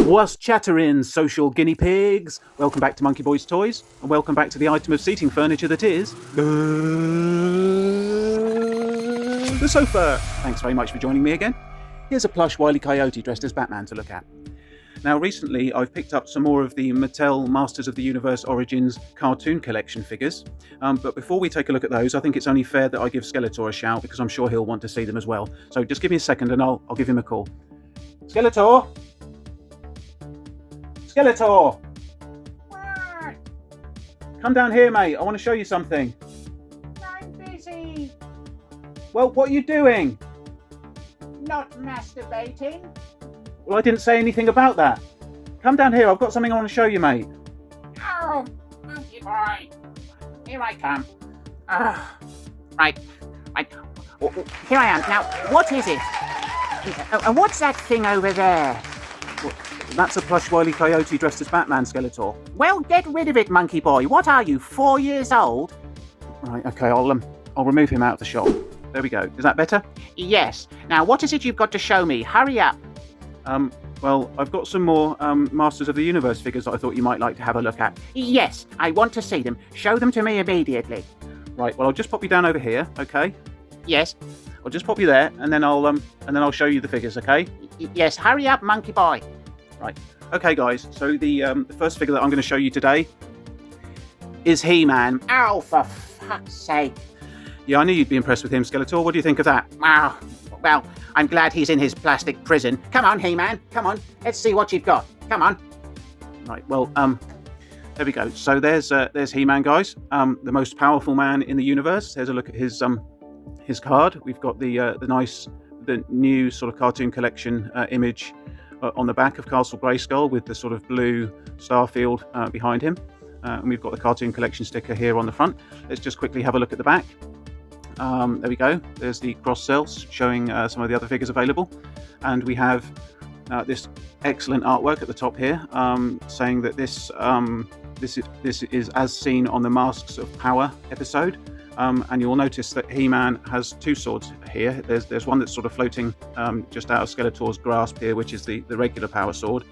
What's chattering, social guinea pigs? Welcome back to Monkey Boy's Toys, and welcome back to the item of seating furniture that is the sofa. Thanks very much for joining me again. Here's a plush Wile E. Coyote dressed as Batman to look at. Now, recently I've picked up some more of the Mattel Masters of the Universe Origins Cartoon Collection figures, but before we take a look at those, I think it's only fair that I give Skeletor a shout, because I'm sure he'll want to see them as well. So just give me a second and I'll give him a call. Skeletor! Skeletor! What? Come down here, mate. I want to show you something. I'm busy. Well, what are you doing? Not masturbating. Well, I didn't say anything about that. Come down here. I've got something I want to show you, mate. Oh, monkey boy. Here I come. Right. Here I am. Now, what is it? And what's that thing over there? Well, that's a plush Wile E. Coyote dressed as Batman, Skeletor. Well, get rid of it, monkey boy. What are you, 4 years old? Right, okay, I'll remove him out of the shop. There we go. Is that better? Yes. Now, what is it you've got to show me? Hurry up. Well, I've got some more Masters of the Universe figures that I thought you might like to have a look at. Yes, I want to see them. Show them to me immediately. Right, well, I'll just pop you down over here, okay? Yes. I'll just pop you there, and then I'll show you the figures, okay? Yes, hurry up, monkey boy. Right. Okay, guys. So the first figure that I'm going to show you today is HeMan. Oh, for fuck's sake. Yeah, I knew you'd be impressed with him, Skeletor. What do you think of that? Oh, well, I'm glad he's in his plastic prison. Come on, HeMan. Come on. Let's see what you've got. Come on. Right. Well, there we go. So there's HeMan, guys. The most powerful man in the universe. There's a look at his card. We've got the new sort of cartoon collection image on the back of Castle Grayskull with the sort of blue starfield behind him. And we've got the cartoon collection sticker here on the front. Let's just quickly have a look at the back. There we go. There's the cross cells showing some of the other figures available. And we have this excellent artwork at the top here saying that this is as seen on the Masks of Power episode. And you'll notice that HeMan has two swords here. There's one that's sort of floating just out of Skeletor's grasp here, which is the regular power sword.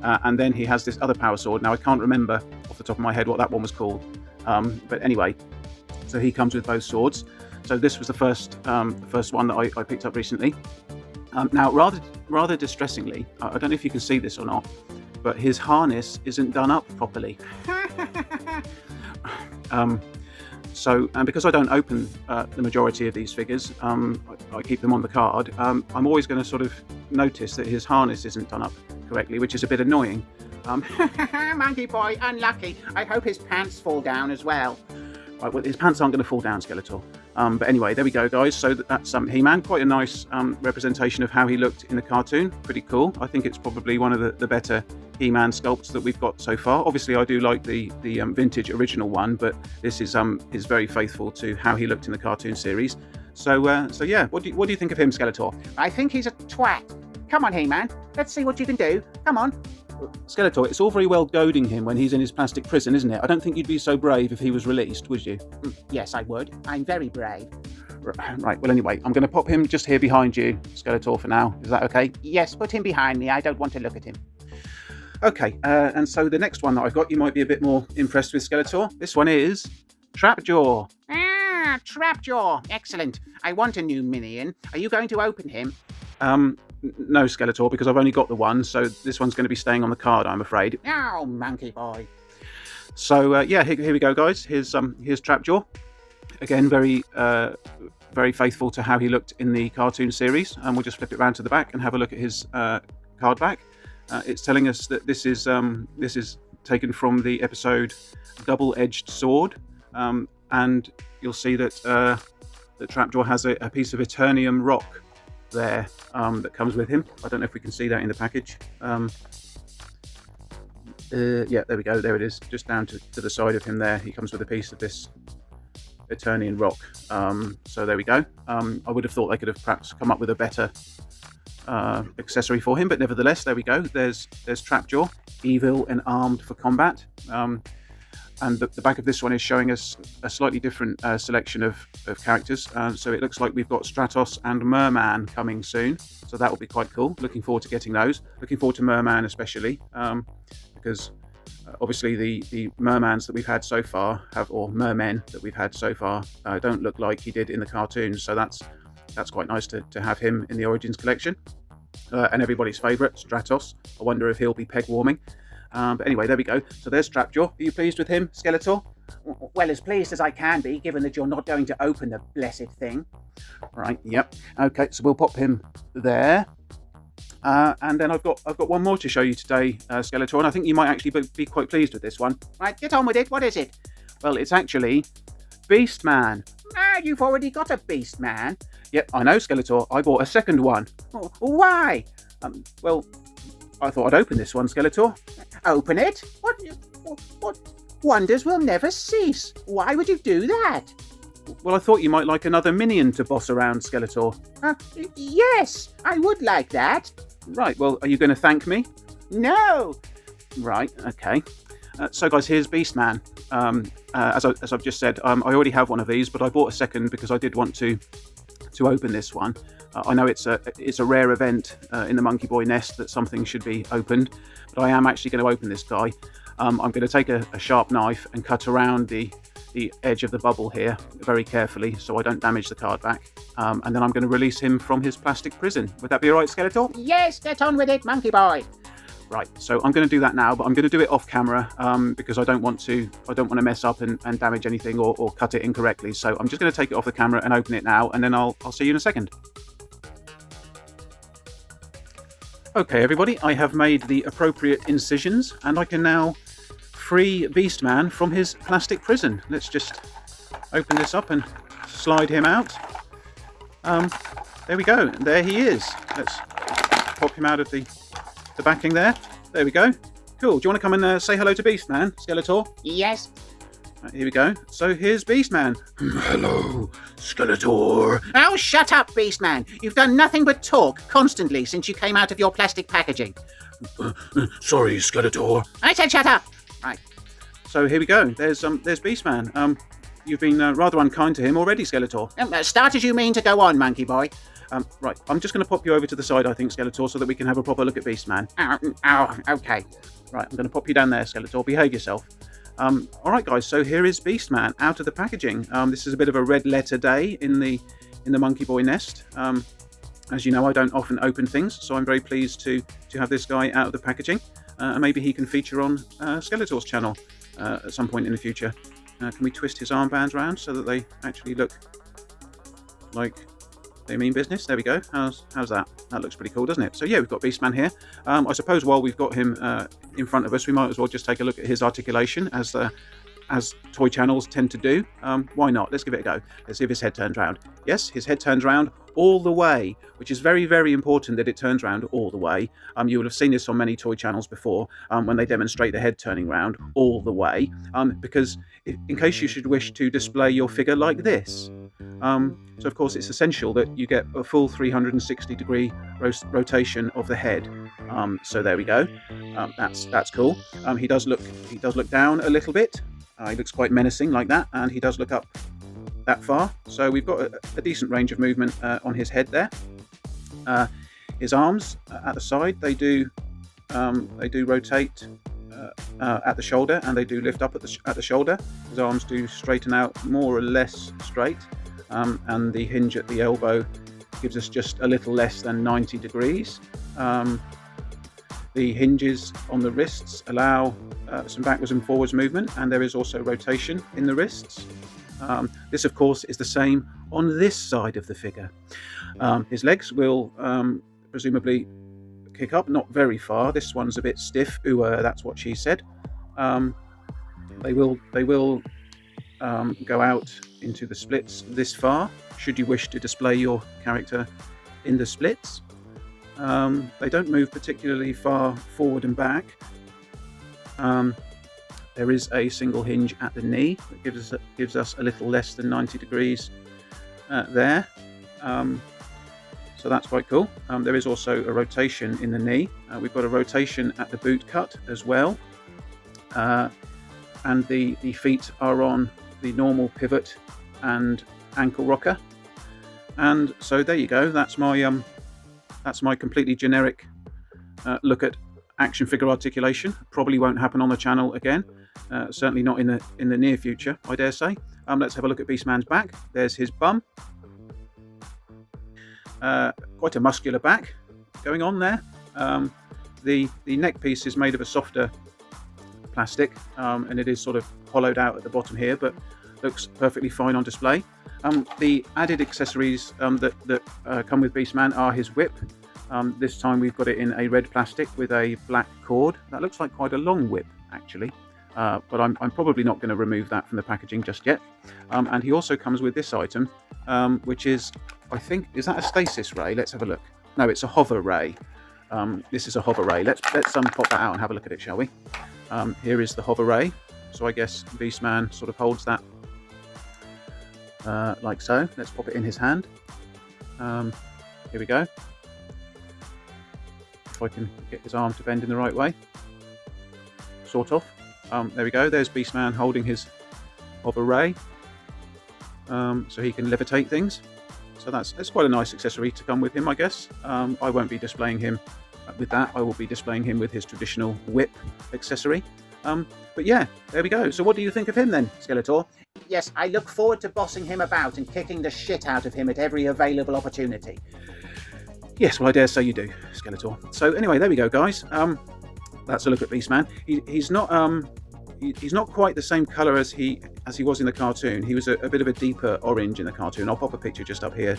And then he has this other power sword. Now, I can't remember off the top of my head what that one was called. But anyway, so he comes with both swords. So this was the first one that I picked up recently. Now, rather distressingly, I don't know if you can see this or not, but his harness isn't done up properly. So, and because I don't open the majority of these figures, I keep them on the card, I'm always going to sort of notice that his harness isn't done up correctly, which is a bit annoying. Monkey boy, unlucky. I hope his pants fall down as well. Right, well, his pants aren't going to fall down, Skeletor. But anyway, there we go, guys. So that's HeMan. Quite a nice representation of how he looked in the cartoon. Pretty cool. I think it's probably one of the better HeMan sculpts that we've got so far. Obviously, I do like the vintage original one, but this is very faithful to how he looked in the cartoon series. So yeah, what do you think of him, Skeletor? I think he's a twat. Come on, HeMan. Let's see what you can do. Come on. Skeletor, it's all very well goading him when he's in his plastic prison, isn't it? I don't think you'd be so brave if he was released, would you? Yes, I would. I'm very brave. Right, well, anyway, I'm going to pop him just here behind you, Skeletor, for now. Is that okay? Yes, put him behind me. I don't want to look at him. Okay, and so the next one that I've got, you might be a bit more impressed with, Skeletor. This one is Trapjaw. Ah, Trapjaw. Excellent. I want a new minion. Are you going to open him? No, Skeletor, because I've only got the one, so this one's going to be staying on the card, I'm afraid. Oh, monkey boy. So, yeah, here we go, guys. Here's Trapjaw. Again, very faithful to how he looked in the cartoon series. And we'll just flip it around to the back and have a look at his card back. It's telling us that this is taken from the episode Double-Edged Sword. And you'll see that Trapjaw has a piece of Eternium rock there that comes with him. I don't know if we can see that in the package. Yeah, there we go. There it is, just down to the side of him there. He comes with a piece of this Eternian rock. So there we go. I would have thought they could have perhaps come up with a better accessory for him, but nevertheless, there we go. There's Trapjaw, evil and armed for combat. and the back of this one is showing us a slightly different selection of characters. So it looks like we've got Stratos and Merman coming soon, so that will be quite cool. Looking forward to getting those. Looking forward to Merman especially, because obviously the mermans that we've had so far or mermen that we've had so far don't look like he did in the cartoons, so that's quite nice to have him in the Origins collection. And everybody's favourite, Stratos. I wonder if he'll be peg warming. But anyway, there we go. So there's Trapjaw. Are you pleased with him, Skeletor? Well, as pleased as I can be, given that you're not going to open the blessed thing. Right, yep. Okay, so we'll pop him there. And then I've got one more to show you today, Skeletor, and I think you might actually be quite pleased with this one. Right, get on with it. What is it? Well, it's actually Beastman. Ah, you've already got a Beastman. Yep, I know, Skeletor. I bought a second one. Oh, why? Well, I thought I'd open this one, Skeletor. Open it? What wonders will never cease. Why would you do that? Well, I thought you might like another minion to boss around, Skeletor. Yes, I would like that. Right, well, are you going to thank me? No. Right, okay. So, guys, here's Beastman. As I've just said, I already have one of these, but I bought a second because I did want to open this one. I know it's a rare event in the Monkey Boy nest that something should be opened, but I am actually going to open this guy. I'm going to take a sharp knife and cut around the edge of the bubble here very carefully so I don't damage the card back. And then I'm going to release him from his plastic prison. Would that be all right, Skeletor? Yes, get on with it, Monkey Boy. Right, so I'm going to do that now, but I'm going to do it off camera because I don't want to mess up and damage anything or cut it incorrectly. So I'm just going to take it off the camera and open it now, and then I'll see you in a second. Okay, everybody, I have made the appropriate incisions, and I can now free Beastman from his plastic prison. Let's just open this up and slide him out. There we go. There he is. Let's pop him out of the backing there. There we go. Cool. Do you want to come and say hello to Beastman, Skeletor? Yes. Right, here we go. So here's Beastman. Hello, Skeletor. Oh, shut up, Beastman. You've done nothing but talk constantly since you came out of your plastic packaging. Sorry, Skeletor. I said shut up. Right. So here we go. There's Beastman. You've been rather unkind to him already, Skeletor. Start as you mean to go on, Monkey Boy. Right, I'm just going to pop you over to the side, I think, Skeletor, so that we can have a proper look at Beastman. Okay. Right, I'm going to pop you down there, Skeletor. Behave yourself. All right, guys, so here is Beastman out of the packaging. This is a bit of a red letter day in the Monkey Boy nest. As you know, I don't often open things, so I'm very pleased to have this guy out of the packaging. And maybe he can feature on Skeletor's channel at some point in the future. Can we twist his armbands around so that they actually look like they mean business? There we go. How's that? That looks pretty cool, doesn't it? So yeah, we've got Beastman here. I suppose while we've got him in front of us, we might as well just take a look at his articulation as toy channels tend to do. Why not? Let's give it a go. Let's see if his head turns round. Yes, his head turns round all the way, which is very, very important that it turns round all the way. You will have seen this on many toy channels before when they demonstrate the head turning round all the way, because in case you should wish to display your figure like this. So of course it's essential that you get a full 360-degree rotation of the head. So there we go. That's cool. He does look down a little bit. He looks quite menacing like that, and he does look up that far. So we've got a decent range of movement on his head there. His arms at the side, they do rotate at the shoulder, and they do lift up at the shoulder. His arms do straighten out more or less straight, and the hinge at the elbow gives us just a little less than 90 degrees. The hinges on the wrists allow some backwards and forwards movement, and there is also rotation in the wrists. This, of course, is the same on this side of the figure. His legs will presumably kick up, not very far. This one's a bit stiff. Ooh, that's what she said. They will go out into the splits this far, should you wish to display your character in the splits. They don't move particularly far forward and back. There is a single hinge at the knee that gives us a little less than 90 degrees there. So that's quite cool. There is also a rotation in the knee. We've got a rotation at the boot cut as well. and the feet are on the normal pivot and ankle rocker. And so there you go. That's my completely generic look at action figure articulation. Probably won't happen on the channel again. Certainly not in the near future, I dare say. Let's have a look at Beastman's back. There's his bum. Quite a muscular back going on there. The neck piece is made of a softer plastic, and it is sort of hollowed out at the bottom here, but looks perfectly fine on display. The added accessories that come with Beastman are his whip. This time we've got it in a red plastic with a black cord. That looks like quite a long whip, actually, but I'm probably not going to remove that from the packaging just yet. And he also comes with this item, which is, I think, is that a stasis ray? Let's have a look. No, it's a hover ray. This is a hover ray. Let's pop that out and have a look at it, shall we? Here is the hover ray. So I guess Beastman sort of holds that like so. Let's pop it in his hand. Here we go. If I can get his arm to bend in the right way. Sort of. There we go. There's Beastman holding his hover ray. So he can levitate things. So that's quite a nice accessory to come with him, I guess. I won't be displaying him with that. I will be displaying him with his traditional whip accessory. But yeah, there we go. So what do you think of him then, Skeletor? Yes, I look forward to bossing him about and kicking the shit out of him at every available opportunity. Yes, well, I dare say you do, Skeletor. So anyway, there we go, guys. That's a look at Beastman. He's not quite the same colour as he was in the cartoon. He was a bit of a deeper orange in the cartoon. I'll pop a picture just up here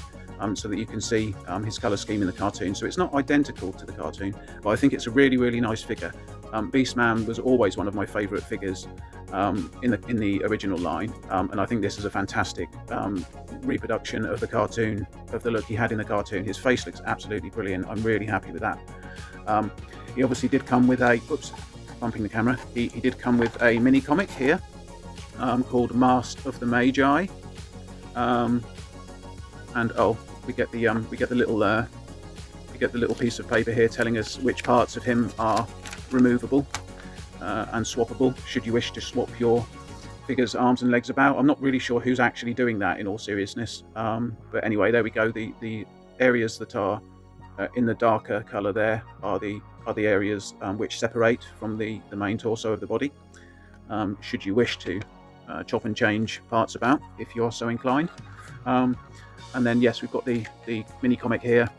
so that you can see his colour scheme in the cartoon. So it's not identical to the cartoon, but I think it's a really, really nice figure. Beastman was always one of my favourite figures in the original line, and I think this is a fantastic reproduction of the cartoon, of the look he had in the cartoon. His face looks absolutely brilliant. I'm really happy with that. He obviously did come with a, whoops, bumping the camera. He did come with a mini comic here called Mask of the Magi, and oh, we get the little piece of paper here telling us which parts of him are removable and swappable should you wish to swap your figure's arms and legs about. I'm not really sure who's actually doing that, in all seriousness, but anyway, there we go. The areas that are in the darker colour there are the areas which separate from the main torso of the body, should you wish to chop and change parts about if you're so inclined. And then yes, we've got the mini comic here.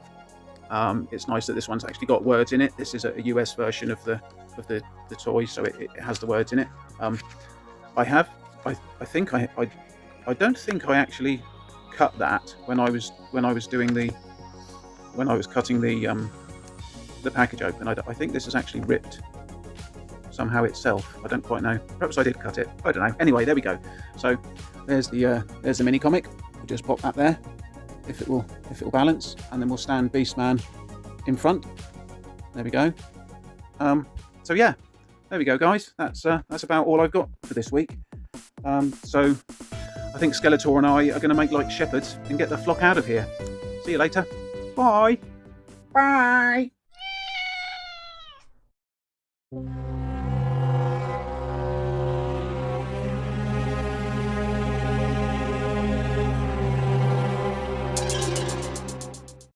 It's nice that this one's actually got words in it. This is a US version of the toy, so it has the words in it. I don't think I actually cut that when I was cutting the package open. I think this is actually ripped somehow itself. I don't quite know. Perhaps I did cut it. I don't know. Anyway, there we go. So there's the mini comic. We'll just pop that there if it will balance, and then we'll stand Beastman in front. There we go. So yeah, there we go, guys. That's about all I've got for this week. So I think Skeletor and I are going to make like shepherds and get the flock out of here. See you later. Bye. Bye.